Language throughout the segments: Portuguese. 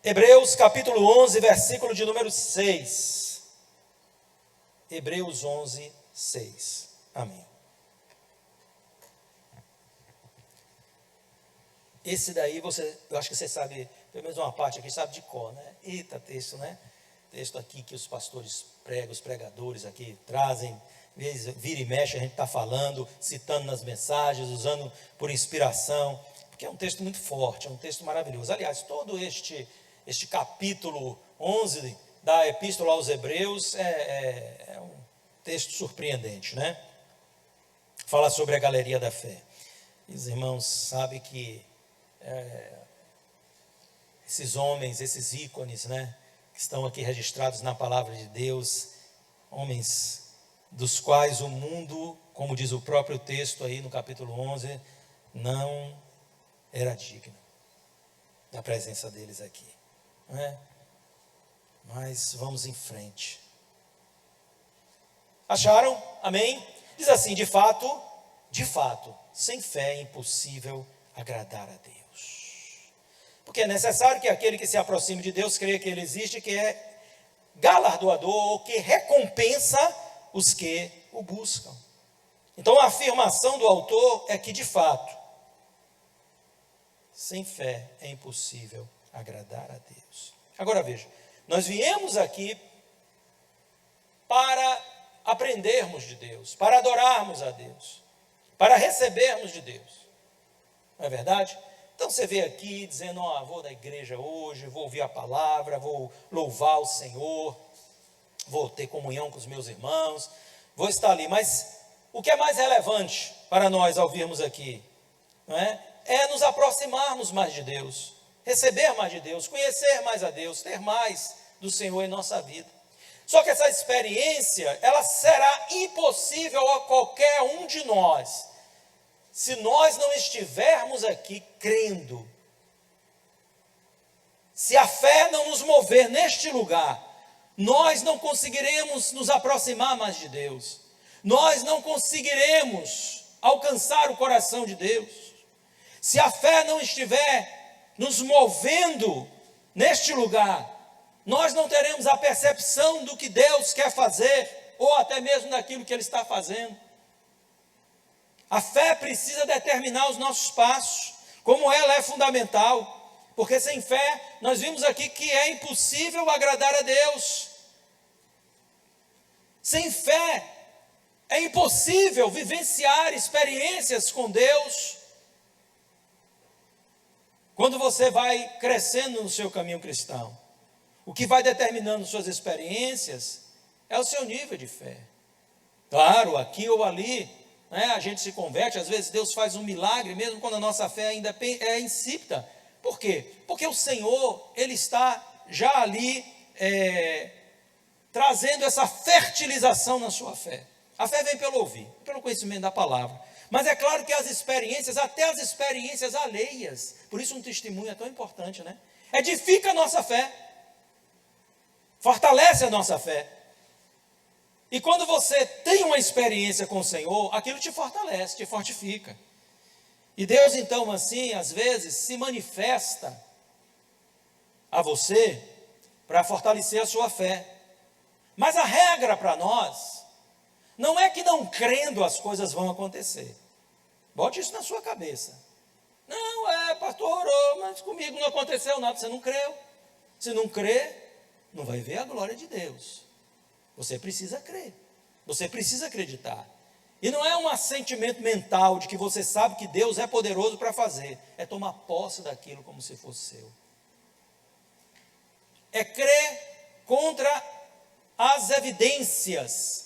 Hebreus capítulo 11, versículo de número 6. Hebreus 11, 6. Amém. Esse daí, eu acho que você sabe, pelo menos uma parte aqui, sabe de cor, né? Eita, texto, né? Texto aqui que os pastores pregam, os pregadores aqui trazem, vira e mexe, a gente está falando, citando nas mensagens, usando por inspiração, porque é um texto muito forte, é um texto maravilhoso. Aliás, todo este capítulo 11 da Epístola aos Hebreus é um texto surpreendente, né? Fala sobre a galeria da fé. E os irmãos sabem que esses homens, esses ícones, né, que estão aqui registrados na palavra de Deus, homens dos quais o mundo, como diz o próprio texto aí no capítulo 11, não era digno da presença deles aqui, não é? Mas vamos em frente. Acharam? Amém? Diz assim: de fato, sem fé é impossível agradar a Deus. Porque é necessário que aquele que se aproxime de Deus creia que Ele existe, que é galardoador, ou que recompensa os que o buscam. Então a afirmação do autor é que, de fato, sem fé é impossível agradar a Deus. Agora veja, nós viemos aqui para aprendermos de Deus, para adorarmos a Deus, para recebermos de Deus. Não é verdade? Então você veio aqui dizendo: vou na igreja hoje, vou ouvir a palavra, vou louvar o Senhor, vou ter comunhão com os meus irmãos, vou estar ali. Mas o que é mais relevante para nós ao virmos aqui, não é? É nos aproximarmos mais de Deus, receber mais de Deus, conhecer mais a Deus, ter mais do Senhor em nossa vida. Só que essa experiência, ela será impossível a qualquer um de nós, se nós não estivermos aqui crendo. Se a fé não nos mover neste lugar, nós não conseguiremos nos aproximar mais de Deus, nós não conseguiremos alcançar o coração de Deus. Se a fé não estiver nos movendo neste lugar, nós não teremos a percepção do que Deus quer fazer, ou até mesmo daquilo que Ele está fazendo. A fé precisa determinar os nossos passos, como ela é fundamental, porque sem fé, nós vimos aqui que é impossível agradar a Deus. Sem fé, é impossível vivenciar experiências com Deus. Quando você vai crescendo no seu caminho cristão, o que vai determinando suas experiências é o seu nível de fé. Claro, aqui ou ali, a gente se converte, às vezes Deus faz um milagre, mesmo quando a nossa fé ainda é insípida. Por quê? Porque o Senhor, Ele está já ali trazendo essa fertilização na sua fé. A fé vem pelo ouvir, pelo conhecimento da palavra. Mas é claro que as experiências, até as experiências alheias, por isso um testemunho é tão importante, né? Edifica a nossa fé, fortalece a nossa fé. E quando você tem uma experiência com o Senhor, aquilo te fortalece, te fortifica. E Deus então assim, às vezes, se manifesta a você para fortalecer a sua fé. Mas a regra para nós não é que não crendo as coisas vão acontecer. Bote isso na sua cabeça. Não, pastor orou, mas comigo não aconteceu nada. Você não creu. Se não crê, não vai ver a glória de Deus. Você precisa crer, você precisa acreditar. E não é um sentimento mental de que você sabe que Deus é poderoso para fazer. É tomar posse daquilo como se fosse seu. É crer contra as evidências.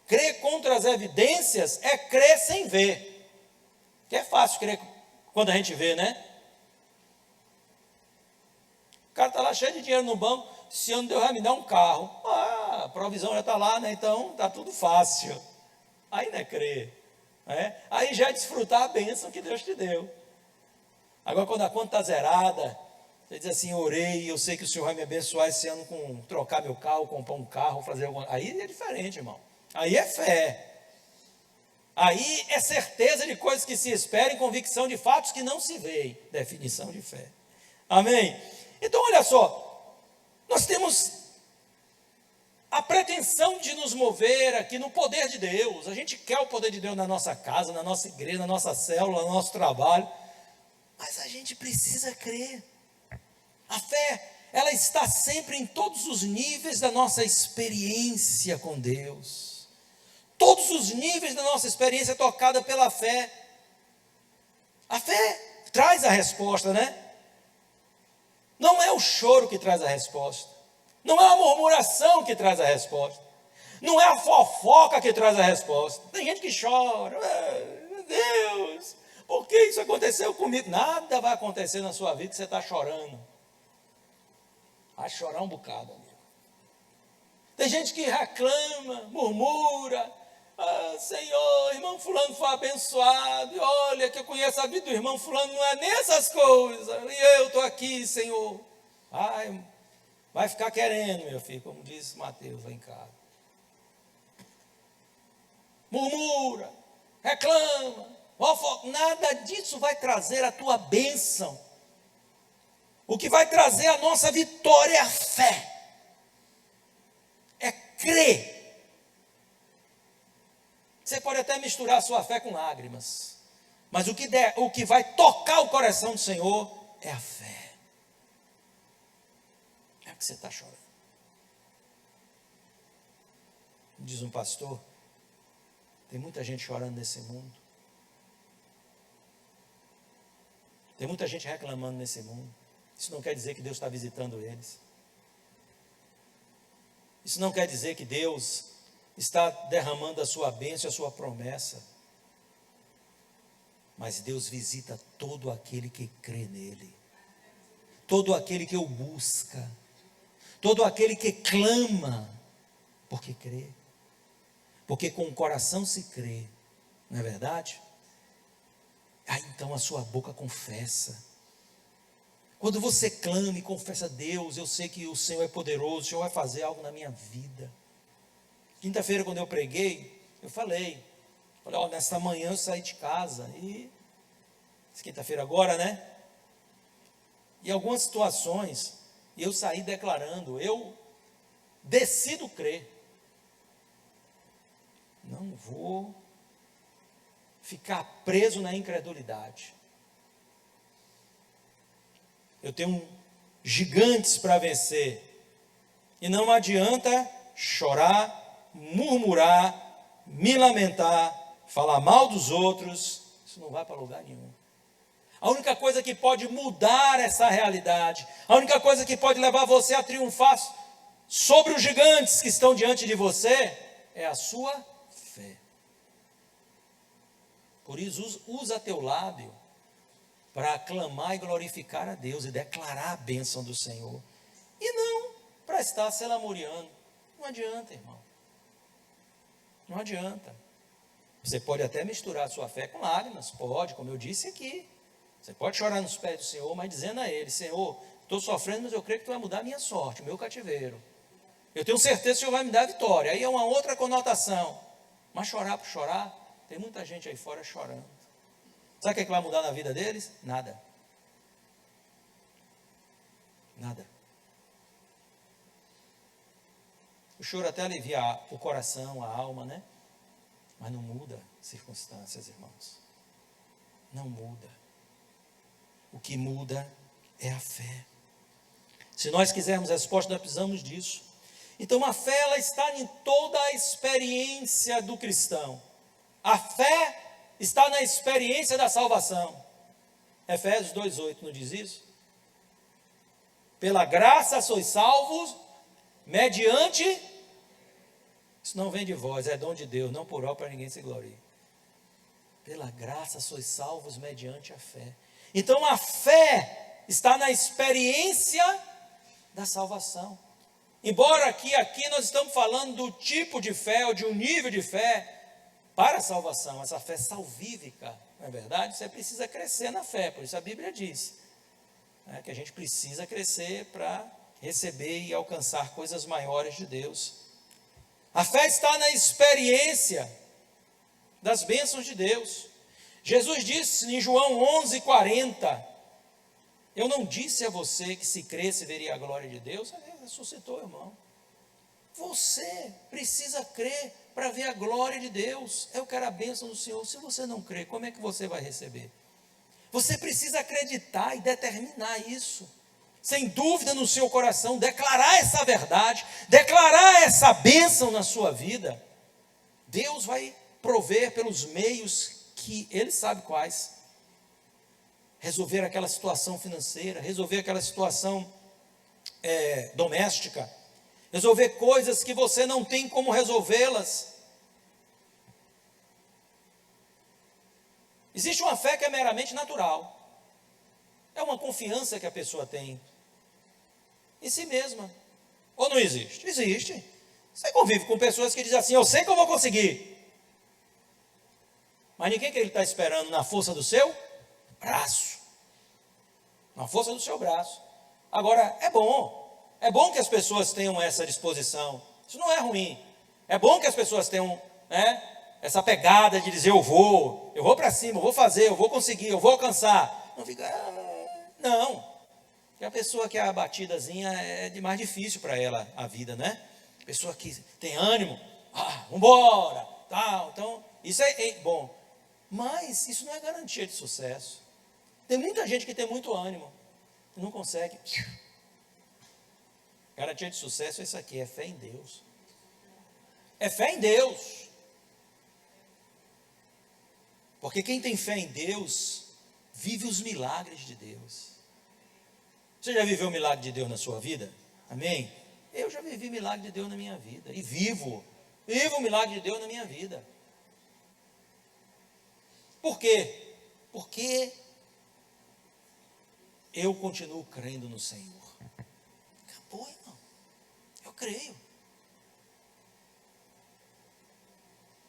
Crer contra as evidências é crer sem ver. Que é fácil crer quando a gente vê, né? O cara está lá cheio de dinheiro no banco. Esse ano Deus vai me dar um carro. A provisão já está lá, né? Então está tudo fácil. Aí não é crer, né? Aí já é desfrutar a bênção que Deus te deu. Agora quando a conta está zerada, você diz assim: orei, eu sei que o Senhor vai me abençoar esse ano com trocar meu carro, comprar um carro, fazer alguma... Aí é diferente, irmão. Aí é fé. Aí é certeza de coisas que se esperam, convicção de fatos que não se veem. Definição de fé. Amém? Então olha só, nós temos a pretensão de nos mover aqui no poder de Deus. A gente quer o poder de Deus na nossa casa, na nossa igreja, na nossa célula, no nosso trabalho. Mas a gente precisa crer. A fé, ela está sempre em todos os níveis da nossa experiência com Deus. Todos os níveis da nossa experiência é tocada pela fé. A fé traz a resposta, né? Não é o choro que traz a resposta. Não é a murmuração que traz a resposta. Não é a fofoca que traz a resposta. Tem gente que chora. Meu Deus, por que isso aconteceu comigo? Nada vai acontecer na sua vida que você está chorando. Vai chorar um bocado, amigo. Tem gente que reclama, murmura. Senhor, irmão fulano foi abençoado. E olha que eu conheço a vida do irmão fulano, não é nessas coisas. E eu estou aqui, Senhor. Vai ficar querendo, meu filho, como disse Mateus lá em casa. Murmura, reclama, nada disso vai trazer a tua bênção. O que vai trazer a nossa vitória é a fé. É crer. Você pode até misturar a sua fé com lágrimas. Mas o que vai tocar o coração do Senhor é a fé. É o que você está chorando. Diz um pastor, tem muita gente chorando nesse mundo. Tem muita gente reclamando nesse mundo. Isso não quer dizer que Deus está visitando eles. Isso não quer dizer que Deus está derramando a sua bênção, a sua promessa. Mas Deus visita todo aquele que crê nele. Todo aquele que o busca. Todo aquele que clama, porque crê. Porque com o coração se crê. Não é verdade? Então a sua boca confessa. Quando você clama e confessa a Deus, eu sei que o Senhor é poderoso, o Senhor vai fazer algo na minha vida. Quinta-feira, quando eu preguei, eu falei, nesta manhã eu saí de casa, e quinta-feira agora, né? E algumas situações, eu saí declarando, eu decido crer. Não vou ficar preso na incredulidade. Eu tenho gigantes para vencer. E não adianta chorar, murmurar, me lamentar, falar mal dos outros. Isso não vai para lugar nenhum. A única coisa que pode mudar essa realidade, a única coisa que pode levar você a triunfar sobre os gigantes que estão diante de você, é a sua fé. Por isso, usa teu lábio para aclamar e glorificar a Deus e declarar a bênção do Senhor. E não para estar se lamuriando. Não adianta, irmão. Não adianta. Você pode até misturar a sua fé com lágrimas, pode, como eu disse aqui. Você pode chorar nos pés do Senhor, mas dizendo a Ele, Senhor, estou sofrendo, mas eu creio que Tu vai mudar a minha sorte, o meu cativeiro. Eu tenho certeza que o Senhor vai me dar a vitória. Aí é uma outra conotação. Mas chorar por chorar, tem muita gente aí fora chorando. Sabe o que vai mudar na vida deles? Nada. Nada. O choro até alivia o coração, a alma, né? Mas não muda circunstâncias, irmãos. Não muda. O que muda é a fé. Se nós quisermos resposta, nós precisamos disso. Então a fé, ela está em toda a experiência do cristão. A fé está na experiência da salvação. Efésios 2,8 não diz isso? Pela graça sois salvos, mediante, isso não vem de vós, é dom de Deus, não por obra para ninguém se glorie. Pela graça sois salvos mediante a fé. Então a fé está na experiência da salvação. Embora aqui nós estamos falando do tipo de fé, ou de um nível de fé para a salvação, essa fé salvífica, não é verdade? Você precisa crescer na fé, por isso a Bíblia diz que a gente precisa crescer para receber e alcançar coisas maiores de Deus. A fé está na experiência das bênçãos de Deus. Jesus disse em João 11:40, Eu não disse a você que se cresce veria a glória de Deus? Ele ressuscitou, irmão. Você precisa crer para ver a glória de Deus. Eu quero a bênção do Senhor. Se você não crê, como é que você vai receber? Você precisa acreditar e determinar isso. Sem dúvida no seu coração, declarar essa verdade, declarar essa bênção na sua vida. Deus vai prover pelos meios que Ele sabe quais. Resolver aquela situação financeira, resolver aquela situação doméstica, resolver coisas que você não tem como resolvê-las. Existe uma fé que é meramente natural. É uma confiança que a pessoa tem em si mesma. Ou não existe? Existe. Você convive com pessoas que dizem assim, eu sei que eu vou conseguir. Mas ninguém que ele está esperando na força do seu braço. Na força do seu braço. Agora, é bom que as pessoas tenham essa disposição. Isso não é ruim. É bom que as pessoas tenham, essa pegada de dizer, eu vou para cima, eu vou fazer, eu vou conseguir, eu vou alcançar. Não fica, não. Porque a pessoa que é abatidazinha é mais difícil para ela a vida, né? A pessoa que tem ânimo, vambora, tal. Então, isso é bom. Mas isso não é garantia de sucesso. Tem muita gente que tem muito ânimo e não consegue. Garantia de sucesso é isso aqui, é fé em Deus. É fé em Deus. Porque quem tem fé em Deus, vive os milagres de Deus. Você já viveu o milagre de Deus na sua vida? Amém? Eu já vivi milagre de Deus na minha vida. E vivo o milagre de Deus na minha vida. Por quê? Porque eu continuo crendo no Senhor. Acabou, irmão. Eu creio.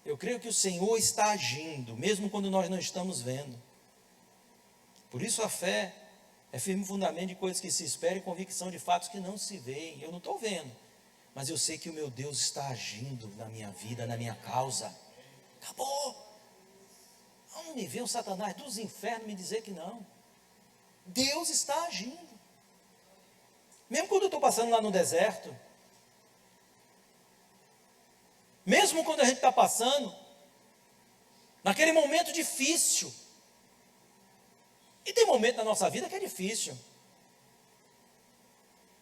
Eu creio que o Senhor está agindo, mesmo quando nós não estamos vendo. Por isso a fé é firme fundamento de coisas que se esperam e convicção de fatos que não se veem. Eu não estou vendo, mas eu sei que o meu Deus está agindo na minha vida, na minha causa. Acabou. Não me vê um Satanás dos infernos me dizer que não. Deus está agindo. Mesmo quando eu estou passando lá no deserto, mesmo quando a gente está passando, naquele momento difícil, e tem momento na nossa vida que é difícil,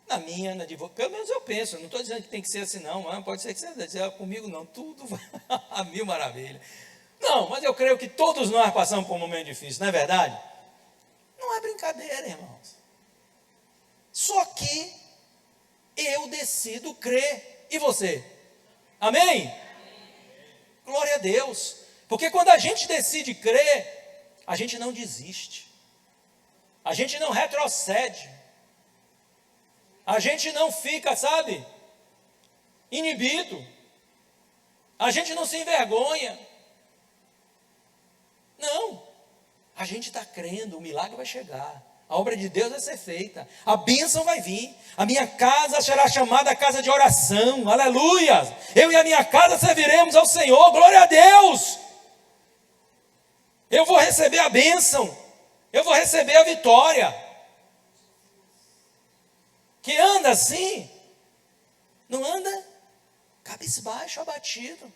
pelo menos eu penso, não estou dizendo que tem que ser assim não, mas pode ser que você diga comigo não, tudo vai a mil maravilhas. Não, mas eu creio que todos nós passamos por um momento difícil, não é verdade? Não é brincadeira, irmãos. Só que eu decido crer, e você? Amém? Glória a Deus. Porque quando a gente decide crer, a gente não desiste. A gente não retrocede. A gente não fica, sabe, inibido. A gente não se envergonha. Não. A gente está crendo, o milagre vai chegar. A obra de Deus vai ser feita. A bênção vai vir. A minha casa será chamada casa de oração. Aleluia. Eu e a minha casa serviremos ao Senhor. Glória a Deus. Eu vou receber a bênção. Eu vou receber a vitória. Que anda assim, não anda cabisbaixo, abatido.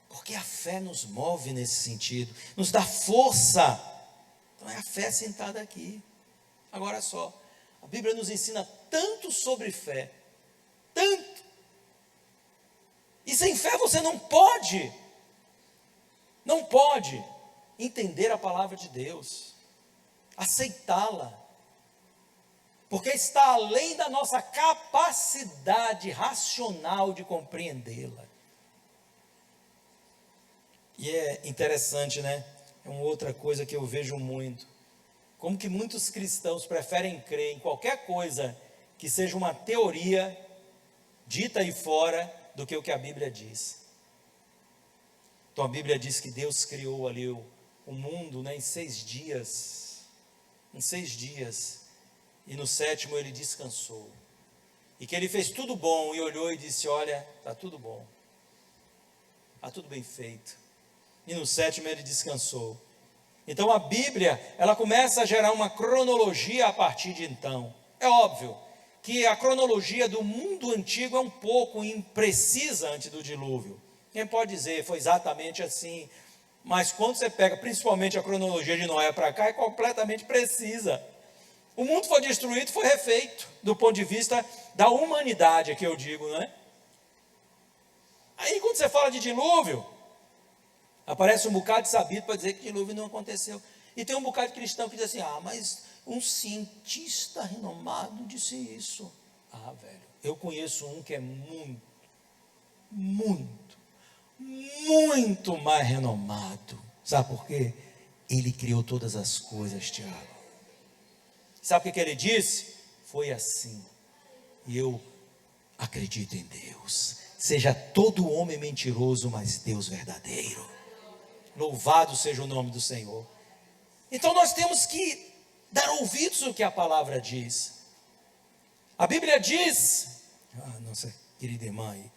Porque a fé nos move nesse sentido, nos dá força. Então é a fé sentada aqui. Agora só, a Bíblia nos ensina tanto sobre fé, tanto. E sem fé você não pode entender a palavra de Deus, aceitá-la. Porque está além da nossa capacidade racional de compreendê-la. E é interessante, né? É uma outra coisa que eu vejo muito. Como que muitos cristãos preferem crer em qualquer coisa que seja uma teoria dita aí fora do que o que a Bíblia diz. Então a Bíblia diz que Deus criou ali o mundo, né, em 6 dias. Em 6 dias. E no 7º ele descansou. E que ele fez tudo bom e olhou e disse, olha, está tudo bom. Está tudo bem feito. E no 7º ele descansou. Então a Bíblia, ela começa a gerar uma cronologia a partir de então. É óbvio que a cronologia do mundo antigo é um pouco imprecisa antes do dilúvio. Quem pode dizer, foi exatamente assim, mas quando você pega principalmente a cronologia de Noé para cá, é completamente precisa. O mundo foi destruído, foi refeito, do ponto de vista da humanidade, que eu digo, né? Aí quando você fala de dilúvio, aparece um bocado de sabido para dizer que dilúvio não aconteceu. E tem um bocado de cristão que diz assim, mas um cientista renomado disse isso. Velho, eu conheço um que é muito mais renomado. Sabe por quê? Ele criou todas as coisas, Tiago. Sabe o que ele disse? Foi assim. E eu acredito em Deus. Seja todo homem mentiroso, mas Deus verdadeiro. Louvado seja o nome do Senhor. Então nós temos que dar ouvidos ao que a palavra diz. A Bíblia diz, nossa querida irmã aí,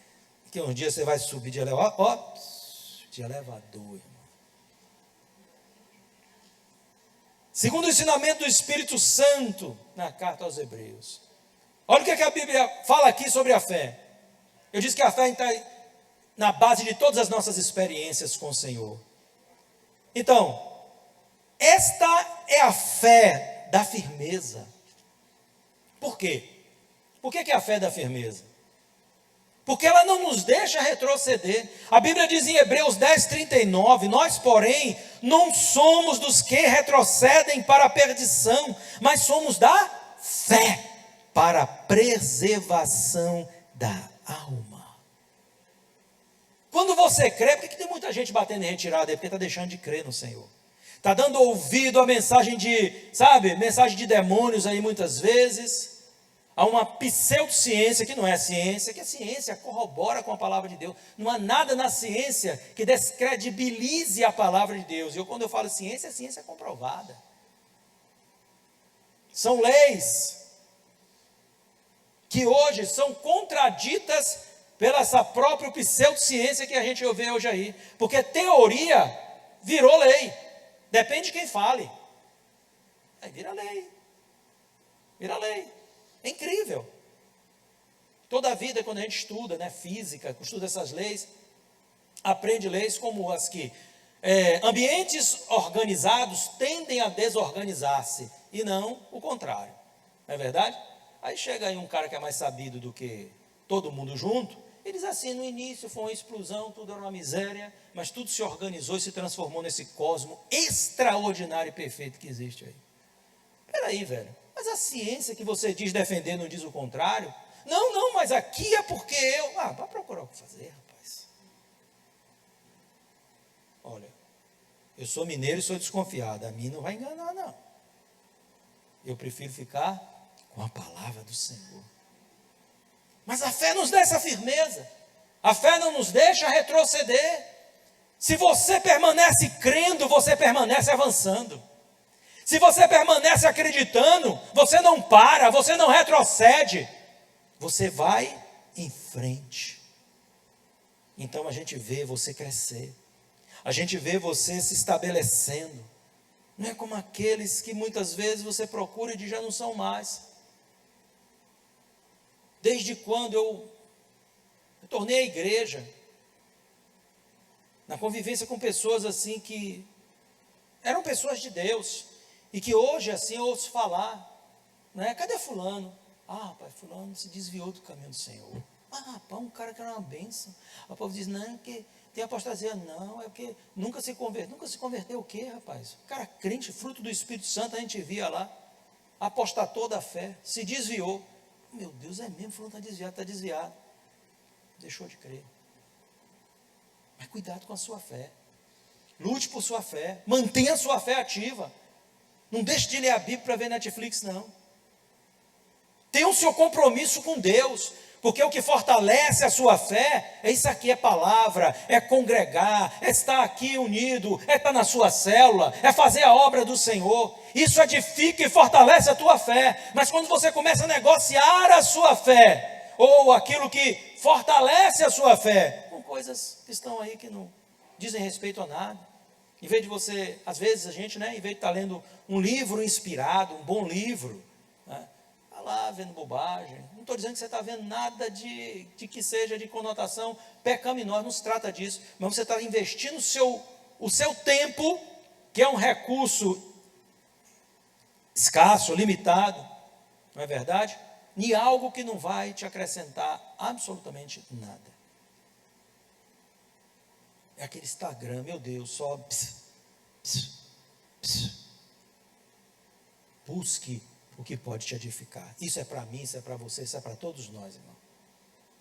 que um dia você vai subir de elevador, de elevador, irmão. Segundo o ensinamento do Espírito Santo, na carta aos Hebreus. Olha o que a Bíblia fala aqui sobre a fé. Eu disse que a fé está na base de todas as nossas experiências com o Senhor. Então, esta é a fé da firmeza. Por quê? Por que é a fé da firmeza? Porque ela não nos deixa retroceder. A Bíblia diz em Hebreus 10:39, nós, porém, não somos dos que retrocedem para a perdição, mas somos da fé para a preservação da alma. Quando você crê, por que tem muita gente batendo em retirada aí? Porque está deixando de crer no Senhor. Está dando ouvido à mensagem mensagem de demônios aí muitas vezes. Há uma pseudociência que não é ciência, que a ciência corrobora com a palavra de Deus. Não há nada na ciência que descredibilize a palavra de Deus. E quando eu falo ciência, é ciência comprovada. São leis que hoje são contraditas pela essa própria pseudociência que a gente vê hoje aí. Porque teoria virou lei. Depende de quem fale. Aí vira lei. Vira lei. É incrível. Toda a vida, quando a gente estuda, física, estuda essas leis, aprende leis como as que ambientes organizados tendem a desorganizar-se, e não o contrário. Não é verdade? Aí chega aí um cara que é mais sabido do que todo mundo junto, e diz assim, no início foi uma explosão, tudo era uma miséria, mas tudo se organizou e se transformou nesse cosmo extraordinário e perfeito que existe aí. Peraí, velho. Mas a ciência que você diz defender não diz o contrário? Não, mas aqui é porque eu... vai procurar o que fazer, rapaz. Olha, eu sou mineiro e sou desconfiado. A mim não vai enganar, não. Eu prefiro ficar com a palavra do Senhor. Mas a fé nos dá essa firmeza. A fé não nos deixa retroceder. Se você permanece crendo, você permanece avançando. Se você permanece acreditando, você não para, você não retrocede, você vai em frente. Então a gente vê você crescer, a gente vê você se estabelecendo. Não é como aqueles que muitas vezes você procura e diz, já não são mais. Desde quando eu tornei a igreja, na convivência com pessoas assim que eram pessoas de Deus, e que hoje assim eu ouço falar, cadê fulano? Pai, fulano se desviou do caminho do Senhor. Um cara que era uma bênção. O povo diz, não, que tem apostasia. Não, é porque nunca se converteu. Nunca se converteu o quê, rapaz? O cara crente, fruto do Espírito Santo, a gente via lá, apostatou da fé, se desviou. Meu Deus, é mesmo, fulano está desviado. Deixou de crer. Mas cuidado com a sua fé. Lute por sua fé, mantenha a sua fé ativa. Não deixe de ler a Bíblia para ver Netflix, não. Tenha o seu compromisso com Deus, porque o que fortalece a sua fé é isso aqui, é palavra, é congregar, é estar aqui unido, é estar na sua célula, é fazer a obra do Senhor. Isso edifica e fortalece a tua fé. Mas quando você começa a negociar a sua fé, ou aquilo que fortalece a sua fé, com coisas que estão aí que não dizem respeito a nada, Em vez de você, às vezes a gente, em vez de estar lendo um livro inspirado, um bom livro, está lá vendo bobagem. Não estou dizendo que você está vendo nada de que seja de conotação pecaminosa, não se trata disso, mas você está investindo o seu tempo, que é um recurso escasso, limitado, não é verdade? Em algo que não vai te acrescentar absolutamente nada. É aquele Instagram, meu Deus, só busque o que pode te edificar. Isso é para mim, isso é para você, isso é para todos nós, irmão.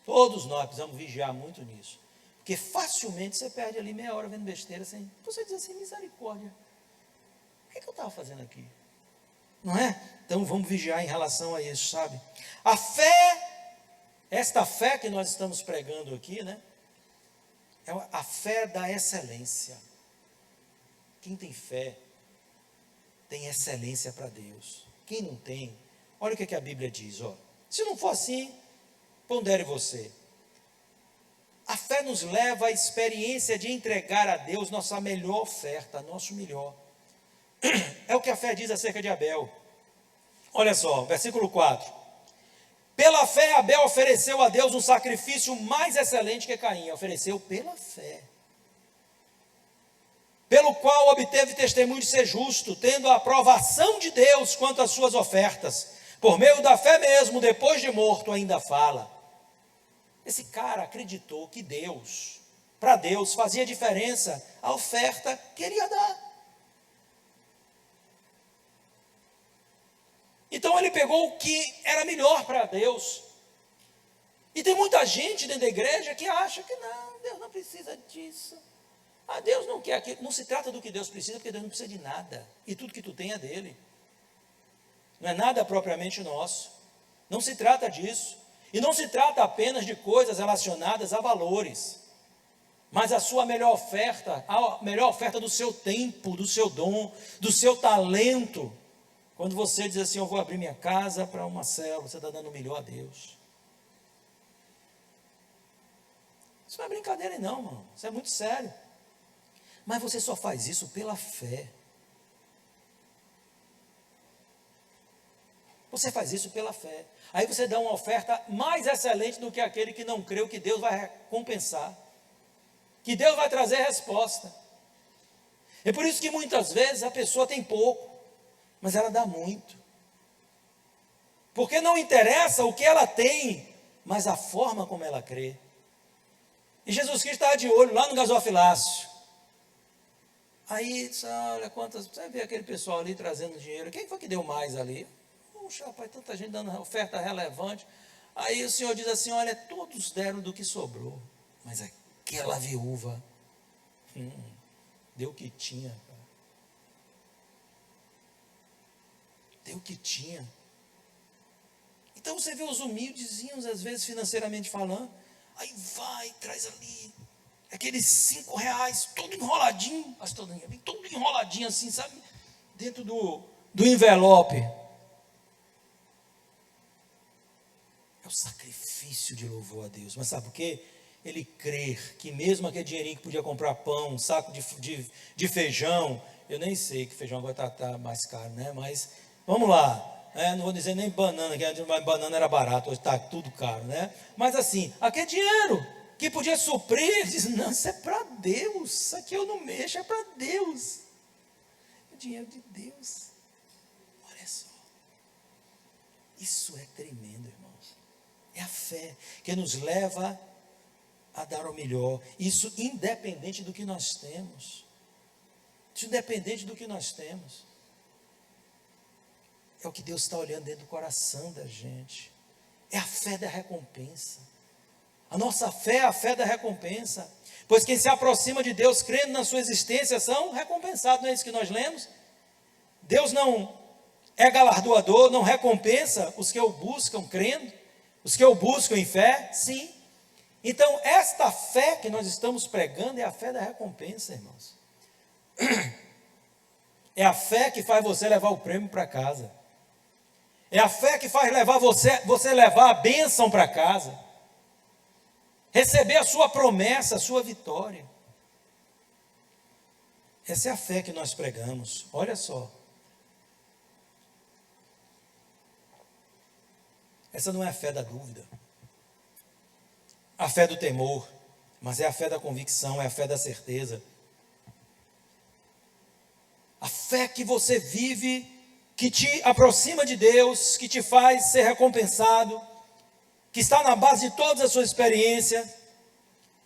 Todos nós precisamos vigiar muito nisso. Porque facilmente você perde ali meia hora vendo besteira, sem você dizer assim, misericórdia. O que eu estava fazendo aqui? Não é? Então vamos vigiar em relação a isso, sabe? A fé, esta fé que nós estamos pregando aqui, é a fé da excelência. Quem tem fé, tem excelência para Deus. Quem não tem, olha o que a Bíblia diz, se não for assim, pondere você. A fé nos leva à experiência de entregar a Deus nossa melhor oferta, nosso melhor. É o que a fé diz acerca de Abel. Olha só, versículo 4. Pela fé Abel ofereceu a Deus um sacrifício mais excelente que Caim. Ofereceu pela fé. Pelo qual obteve testemunho de ser justo, tendo a aprovação de Deus quanto às suas ofertas. Por meio da fé mesmo, depois de morto, ainda fala. Esse cara acreditou que para Deus, fazia diferença a oferta que ele ia dar. Então ele pegou o que era melhor para Deus. E tem muita gente dentro da igreja que acha que não, Deus não precisa disso. Deus não quer aquilo. Não se trata do que Deus precisa, porque Deus não precisa de nada. E tudo que tu tem é dele. Não é nada propriamente nosso. Não se trata disso. E não se trata apenas de coisas relacionadas a valores. Mas a sua melhor oferta, a melhor oferta do seu tempo, do seu dom, do seu talento. Quando você diz assim, eu vou abrir minha casa para uma célula, você está dando o melhor a Deus. Isso não é brincadeira não, irmão. Isso é muito sério. Mas você só faz isso pela fé. Você faz isso pela fé. Aí você dá uma oferta mais excelente do que aquele que não creu que Deus vai recompensar. Que Deus vai trazer resposta. É por isso que muitas vezes a pessoa tem pouco, mas ela dá muito. Porque não interessa o que ela tem, mas a forma como ela crê. E Jesus Cristo estava de olho lá no gasofilácio. Aí, olha quantas, você vê aquele pessoal ali trazendo dinheiro. Quem foi que deu mais ali? Puxa, rapaz, tanta gente dando oferta relevante. Aí o Senhor diz assim, olha, todos deram do que sobrou. Mas aquela viúva, deu o que tinha. Cara. Deu o que tinha. Então você vê os humildezinhos, às vezes financeiramente falando. Aí vai, traz ali. Aqueles R$5, todo enroladinho, pastorinha, todo enroladinho assim, sabe? Dentro do envelope. É o sacrifício de louvor a Deus. Mas sabe por quê? Ele crer que mesmo aquele dinheirinho que podia comprar pão, um saco de feijão, eu nem sei que feijão agora está mais caro, né? Mas vamos lá. Não vou dizer nem banana, que antes banana era barato, hoje está tudo caro, né? Mas assim, aquele dinheiro que podia suprir, diz, não, isso é para Deus, isso aqui eu não mexo, é para Deus, é o dinheiro de Deus. Olha só, isso é tremendo, irmãos. É a fé que nos leva a dar o melhor, isso independente do que nós temos, isso independente do que nós temos. É o que Deus está olhando dentro do coração da gente. É a fé da recompensa. A nossa fé é a fé da recompensa. Pois quem se aproxima de Deus, crendo na sua existência, são recompensados. Não é isso que nós lemos? Deus não é galardoador, não recompensa os que o buscam crendo, os que o buscam em fé? Sim. Então, esta fé que nós estamos pregando é a fé da recompensa, irmãos. É a fé que faz você levar o prêmio para casa. É a fé que faz levar você levar a bênção para casa. Receber a sua promessa, a sua vitória. Essa é a fé que nós pregamos. Olha só. Essa não é a fé da dúvida, a fé do temor, mas é a fé da convicção, é a fé da certeza. A fé que você vive, que te aproxima de Deus, que te faz ser recompensado, que está na base de todas as suas experiências,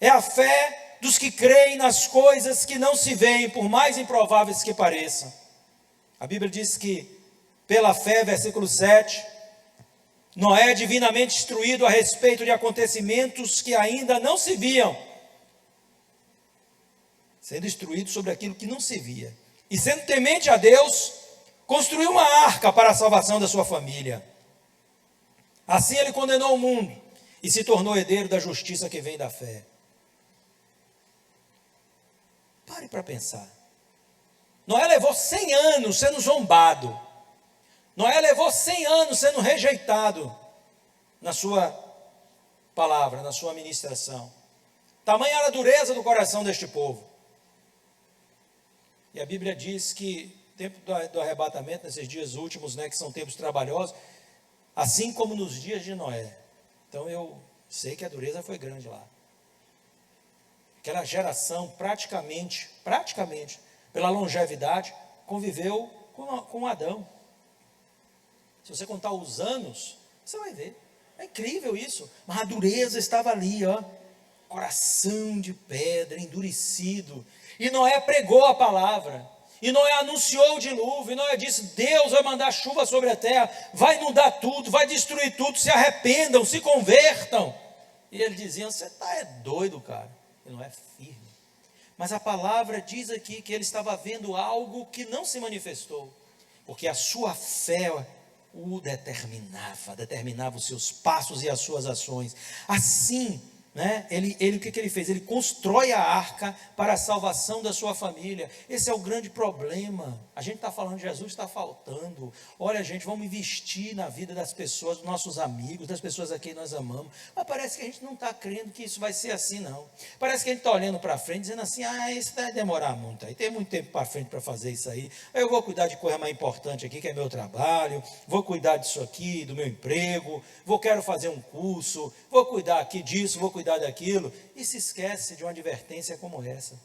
é a fé dos que creem nas coisas que não se veem, por mais improváveis que pareçam. A Bíblia diz que, pela fé, versículo 7, Noé é divinamente instruído a respeito de acontecimentos que ainda não se viam, sendo instruído sobre aquilo que não se via, e sendo temente a Deus, construiu uma arca para a salvação da sua família. Assim ele condenou o mundo e se tornou herdeiro da justiça que vem da fé. Pare para pensar. Noé levou 100 anos sendo zombado. Noé levou 100 anos sendo rejeitado na sua palavra, na sua ministração. Tamanha era a dureza do coração deste povo. E a Bíblia diz que tempo do arrebatamento, nesses dias últimos, né, que são tempos trabalhosos, assim como nos dias de Noé. Então eu sei que a dureza foi grande lá. Aquela geração praticamente, pela longevidade, conviveu com Adão. Se você contar os anos, você vai ver. É incrível isso. Mas a dureza estava ali, ó. Coração de pedra, endurecido. E Noé pregou a palavra. E Noé anunciou o dilúvio. E Noé disse: Deus vai mandar chuva sobre a terra, vai inundar tudo, vai destruir tudo. Se arrependam, se convertam. E eles diziam: você está doido, cara. E Noé firme. Mas a palavra diz aqui que ele estava vendo algo que não se manifestou. Porque a sua fé o determinava os seus passos e as suas ações. Assim, né, o que ele fez? Ele constrói a arca para a salvação da sua família. Esse é o grande problema. A gente está falando, Jesus está faltando. Olha, gente, vamos investir na vida das pessoas, dos nossos amigos, das pessoas a quem nós amamos. Mas parece que a gente não está crendo que isso vai ser assim, não. Parece que a gente está olhando para frente, dizendo assim: isso vai demorar muito aí, tem muito tempo para frente para fazer isso aí. Eu vou cuidar de coisa mais importante aqui, que é meu trabalho, vou cuidar disso aqui, do meu emprego, quero fazer um curso, vou cuidar aqui disso, vou cuidar daquilo, e se esquece de uma advertência como essa.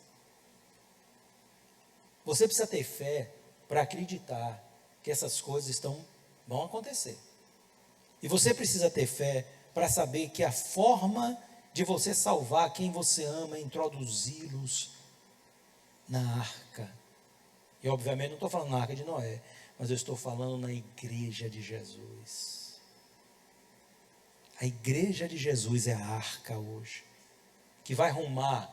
Você precisa ter fé para acreditar que essas coisas vão acontecer. E você precisa ter fé para saber que a forma de você salvar quem você ama é introduzi-los na arca. E obviamente não estou falando na arca de Noé, mas eu estou falando na igreja de Jesus. A igreja de Jesus é a arca hoje, que vai rumar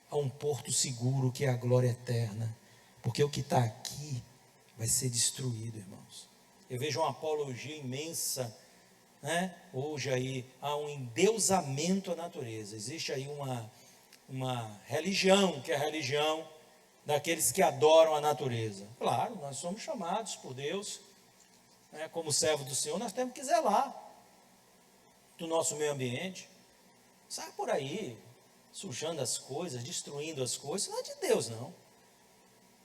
a um porto seguro, que é a glória eterna, porque o que está aqui vai ser destruído, irmãos. Eu vejo uma apologia imensa, né? Hoje aí há um endeusamento à natureza. Existe aí uma religião, que é a religião daqueles que adoram a natureza. Claro, nós somos chamados por Deus, né? Como servo do Senhor, nós temos que zelar do nosso meio ambiente. Sai por aí sujando as coisas, destruindo as coisas. Não é de Deus, não.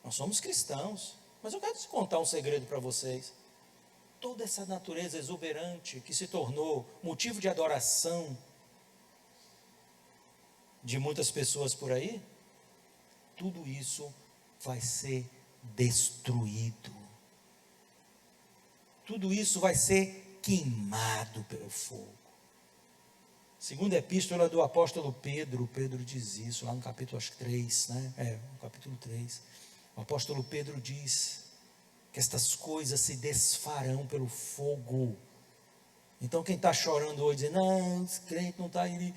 Nós somos cristãos. Mas eu quero te contar um segredo para vocês. Toda essa natureza exuberante que se tornou motivo de adoração de muitas pessoas por aí, tudo isso vai ser destruído. Tudo isso vai ser queimado pelo fogo. Segunda epístola do apóstolo Pedro, Pedro diz isso, lá no capítulo acho que 3, né? No capítulo 3. O apóstolo Pedro diz que estas coisas se desfarão pelo fogo. Então quem está chorando hoje, dizendo: não, os crentes não estão aí,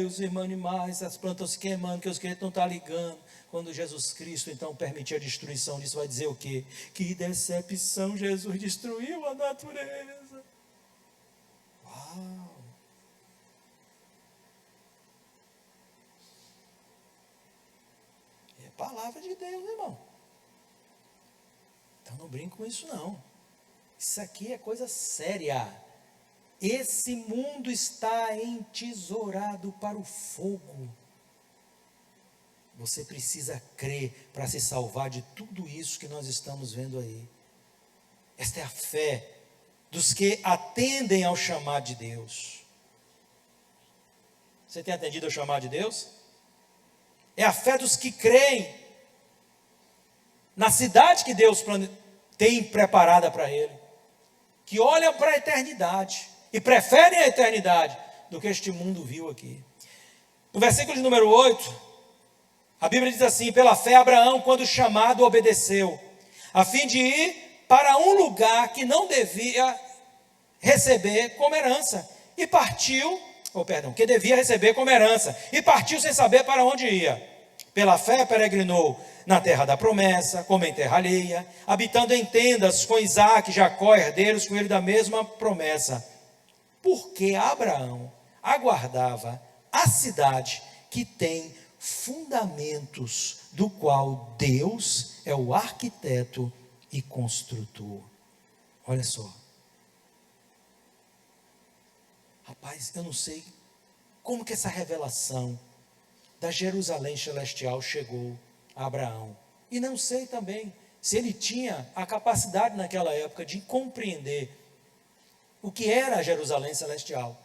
os irmãos animais, as plantas se queimando, que os crentes não estão ligando. Quando Jesus Cristo então permitir a destruição disso, vai dizer o quê? Que decepção, Jesus destruiu a natureza. Uau! Palavra de Deus, irmão. Então não brinco com isso, não. Isso aqui é coisa séria. Esse mundo está entesourado para o fogo. Você precisa crer para se salvar de tudo isso que nós estamos vendo aí. Esta é a fé dos que atendem ao chamado de Deus. Você tem atendido ao chamado de Deus? É a fé dos que creem na cidade que Deus tem preparada para ele, que olham para a eternidade e preferem a eternidade do que este mundo viu aqui. No versículo de número 8, a Bíblia diz assim: pela fé Abraão, quando chamado, obedeceu, a fim de ir para um lugar que não devia receber como herança, e partiu, que devia receber como herança, e partiu sem saber para onde ia. Pela fé peregrinou na terra da promessa, como em terra alheia, habitando em tendas com Isaque e Jacó, herdeiros com ele da mesma promessa, porque Abraão aguardava a cidade que tem fundamentos, do qual Deus é o arquiteto e construtor. Olha só. Rapaz, eu não sei como que essa revelação da Jerusalém celestial chegou a Abraão. E não sei também se ele tinha a capacidade naquela época de compreender o que era a Jerusalém celestial.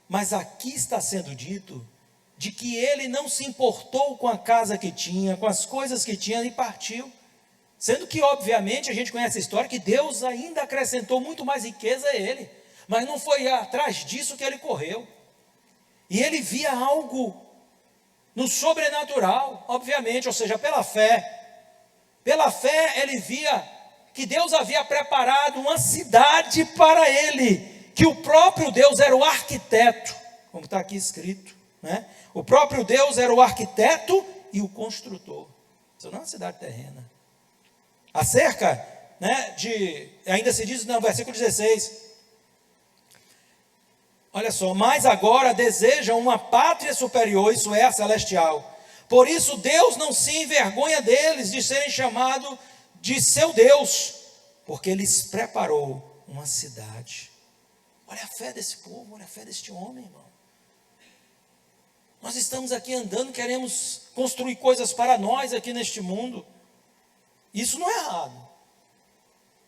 Mas aqui está sendo dito de que ele não se importou com a casa que tinha, com as coisas que tinha, e partiu. Sendo que, obviamente, a gente conhece a história que Deus ainda acrescentou muito mais riqueza a ele. Mas não foi atrás disso que ele correu. E ele via algo no sobrenatural, obviamente, ou seja, pela fé. Pela fé ele via que Deus havia preparado uma cidade para ele, que o próprio Deus era o arquiteto, como está aqui escrito, né? O próprio Deus era o arquiteto e o construtor. Isso não é uma cidade terrena. Acerca, né, ainda se diz no versículo 16, olha só: mas agora desejam uma pátria superior, isso é, a celestial. Por isso Deus não se envergonha deles de serem chamados de seu Deus, porque lhes preparou uma cidade. Olha a fé desse povo, olha a fé deste homem, irmão. Nós estamos aqui andando, queremos construir coisas para nós aqui neste mundo. Isso não é errado.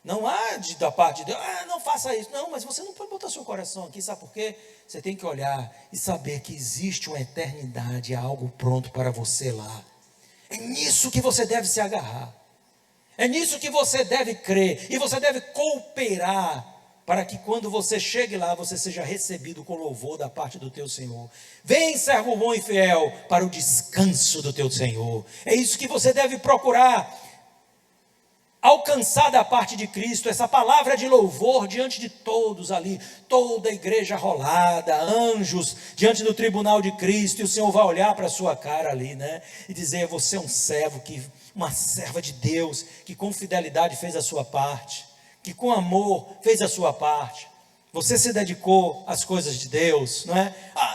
Não há da parte de Deus, não faça isso. Não, mas você não pode botar seu coração aqui, sabe por quê? Você tem que olhar e saber que existe uma eternidade, algo pronto para você lá. É nisso que você deve se agarrar. É nisso que você deve crer. E você deve cooperar para que quando você chegue lá, você seja recebido com louvor da parte do teu Senhor. Vem, servo bom e fiel, para o descanso do teu Senhor. É isso que você deve procurar alcançar da parte de Cristo, essa palavra de louvor diante de todos ali, toda a igreja rolada, anjos, diante do tribunal de Cristo, e o Senhor vai olhar para a sua cara ali, né, e dizer: você é um servo, uma serva de Deus, que com fidelidade fez a sua parte, que com amor fez a sua parte, você se dedicou às coisas de Deus, não é?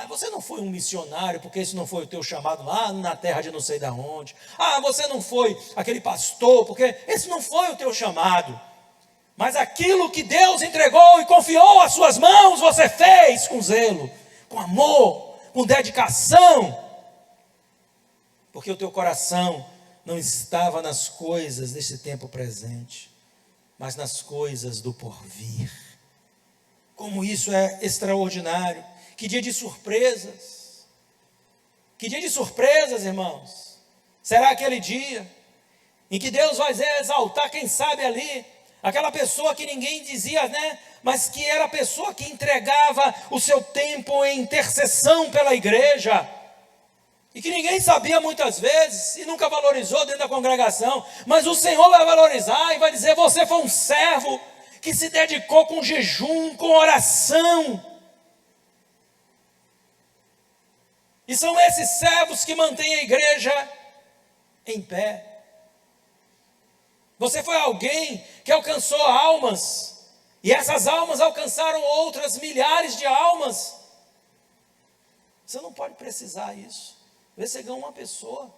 Você não foi um missionário, porque esse não foi o teu chamado lá na terra de não sei de onde. Você não foi aquele pastor, porque esse não foi o teu chamado. Mas aquilo que Deus entregou e confiou às suas mãos, você fez com zelo, com amor, com dedicação. Porque o teu coração não estava nas coisas desse tempo presente, mas nas coisas do porvir. Como isso é extraordinário. Que dia de surpresas. Que dia de surpresas, irmãos. Será aquele dia em que Deus vai exaltar, quem sabe ali, aquela pessoa que ninguém dizia, né? Mas que era a pessoa que entregava o seu tempo em intercessão pela igreja. E que ninguém sabia muitas vezes e nunca valorizou dentro da congregação. Mas o Senhor vai valorizar e vai dizer: você foi um servo que se dedicou com jejum, com oração. E são esses servos que mantêm a igreja em pé. Você foi alguém que alcançou almas, e essas almas alcançaram outras milhares de almas. Você não pode precisar isso. Você ganha uma pessoa.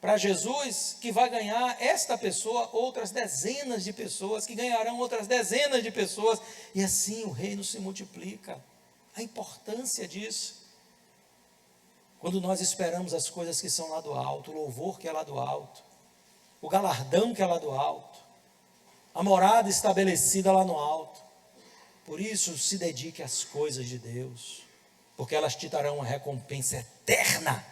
Para Jesus, que vai ganhar esta pessoa, outras dezenas de pessoas, que ganharão outras dezenas de pessoas, e assim o reino se multiplica. A importância disso. Quando nós esperamos as coisas que são lá do alto, o louvor que é lá do alto, o galardão que é lá do alto, a morada estabelecida lá no alto. Por isso, se dedique às coisas de Deus, porque elas te darão uma recompensa eterna,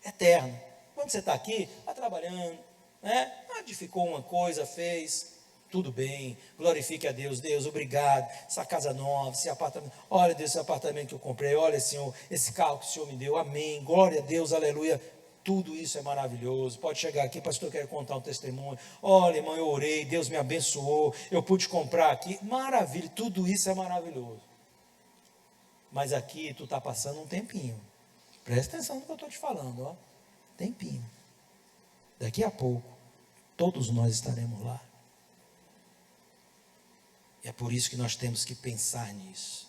eterna. Quando você está aqui, está trabalhando, né? Edificou uma coisa, fez, tudo bem, glorifique a Deus. Deus, obrigado, essa casa nova, esse apartamento, olha Deus, esse apartamento que eu comprei, olha Senhor, esse carro que o Senhor me deu, amém, glória a Deus, aleluia. Tudo isso é maravilhoso. Pode chegar aqui, pastor, eu quero contar um testemunho. Olha, irmão, eu orei, Deus me abençoou, eu pude comprar aqui. Maravilha, tudo isso é maravilhoso. Mas aqui tu está passando um tempinho. Presta atenção no que eu estou te falando, ó. Tempinho. Daqui a pouco, todos nós estaremos lá. E é por isso que nós temos que pensar nisso.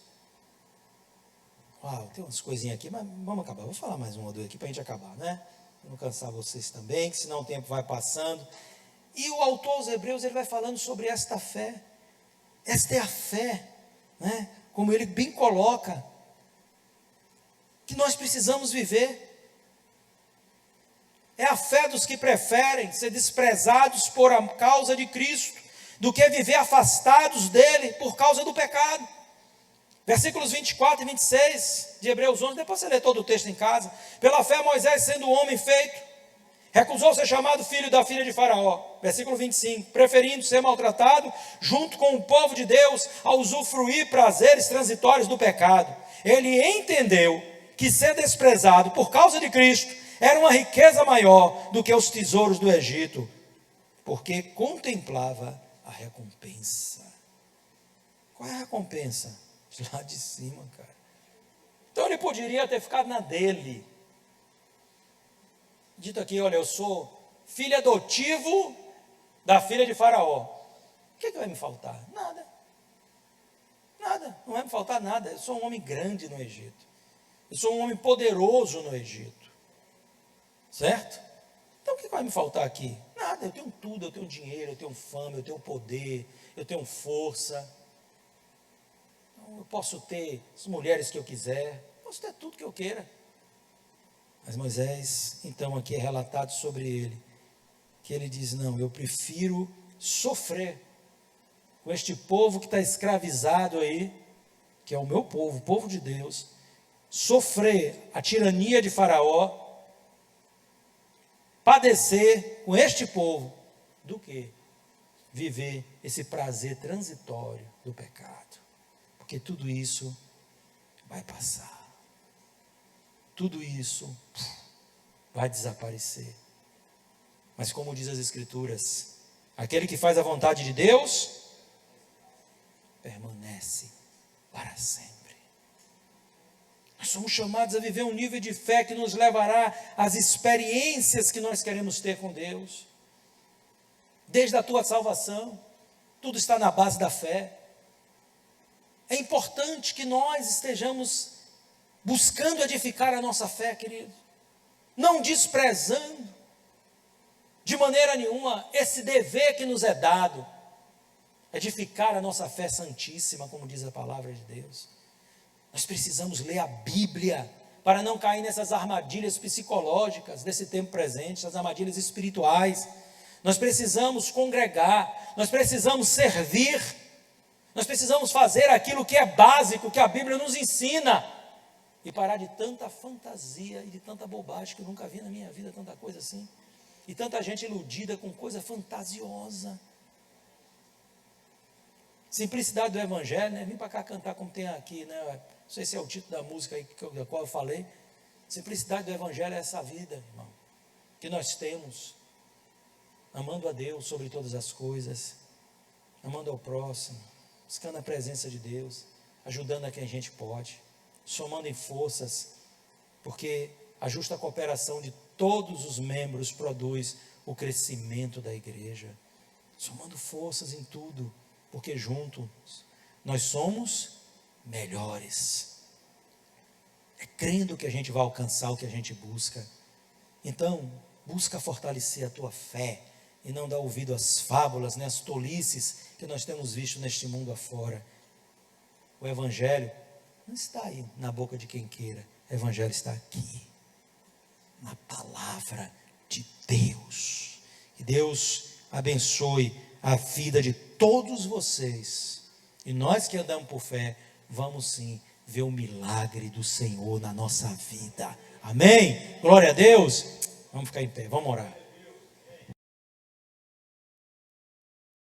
Uau, tem umas coisinhas aqui, mas vamos acabar. Vou falar mais uma ou duas aqui para a gente acabar, né? Não cansar vocês também, que senão o tempo vai passando. E o autor aos Hebreus, ele vai falando sobre esta fé. Esta é a fé, né? Como ele bem coloca, que nós precisamos viver. É a fé dos que preferem ser desprezados por a causa de Cristo, do que viver afastados dele por causa do pecado. Versículos 24 e 26 de Hebreus 11, depois você lê todo o texto em casa. Pela fé Moisés, sendo homem feito, recusou ser chamado filho da filha de Faraó. Versículo 25, preferindo ser maltratado junto com o povo de Deus, a usufruir prazeres transitórios do pecado. Ele entendeu que ser desprezado por causa de Cristo era uma riqueza maior do que os tesouros do Egito, porque contemplava a recompensa. Qual é a recompensa? Lá de cima, cara. Então ele poderia ter ficado na dele. Dito aqui, olha, eu sou filho adotivo da filha de Faraó. O que vai me faltar? Nada. Nada, não vai me faltar nada. Eu sou um homem grande no Egito. Eu sou um homem poderoso no Egito. Certo? Então o que vai me faltar aqui? Nada, eu tenho tudo, eu tenho dinheiro, eu tenho fama, eu tenho poder, eu tenho força. Eu posso ter as mulheres que eu quiser, posso ter tudo que eu queira. Mas Moisés, então aqui é relatado sobre ele, que ele diz, não, eu prefiro sofrer com este povo que está escravizado aí, que é o meu povo, o povo de Deus, sofrer a tirania de Faraó, padecer com este povo, do que viver esse prazer transitório do pecado. Porque tudo isso vai passar. Tudo isso vai desaparecer. Mas como diz as Escrituras, aquele que faz a vontade de Deus, permanece para sempre. Nós somos chamados a viver um nível de fé que nos levará às experiências que nós queremos ter com Deus. Desde a tua salvação, tudo está na base da fé. É importante que nós estejamos buscando edificar a nossa fé, querido. Não desprezando, de maneira nenhuma, esse dever que nos é dado. Edificar a nossa fé santíssima, como diz a palavra de Deus. Nós precisamos ler a Bíblia, para não cair nessas armadilhas psicológicas desse tempo presente, essas armadilhas espirituais. Nós precisamos congregar, nós precisamos servir. Nós precisamos fazer aquilo que é básico, que a Bíblia nos ensina. E parar de tanta fantasia e de tanta bobagem, que eu nunca vi na minha vida tanta coisa assim. E tanta gente iludida com coisa fantasiosa. Simplicidade do Evangelho, né? Vim para cá cantar como tem aqui, né? Não sei se é o título da música aí da qual eu falei. Simplicidade do Evangelho é essa vida, irmão, que nós temos. Amando a Deus sobre todas as coisas. Amando ao próximo. Buscando a presença de Deus, ajudando a quem a gente pode, somando em forças, porque a justa cooperação de todos os membros produz o crescimento da igreja, somando forças em tudo, porque juntos nós somos melhores. É crendo que a gente vai alcançar o que a gente busca. Então, busca fortalecer a tua fé, e não dar ouvido às fábulas, né, às tolices que nós temos visto neste mundo afora. O Evangelho não está aí na boca de quem queira, o Evangelho está aqui, na palavra de Deus. Que Deus abençoe a vida de todos vocês. E nós que andamos por fé, vamos sim ver o milagre do Senhor na nossa vida. Amém? Glória a Deus. Vamos ficar em pé, vamos orar.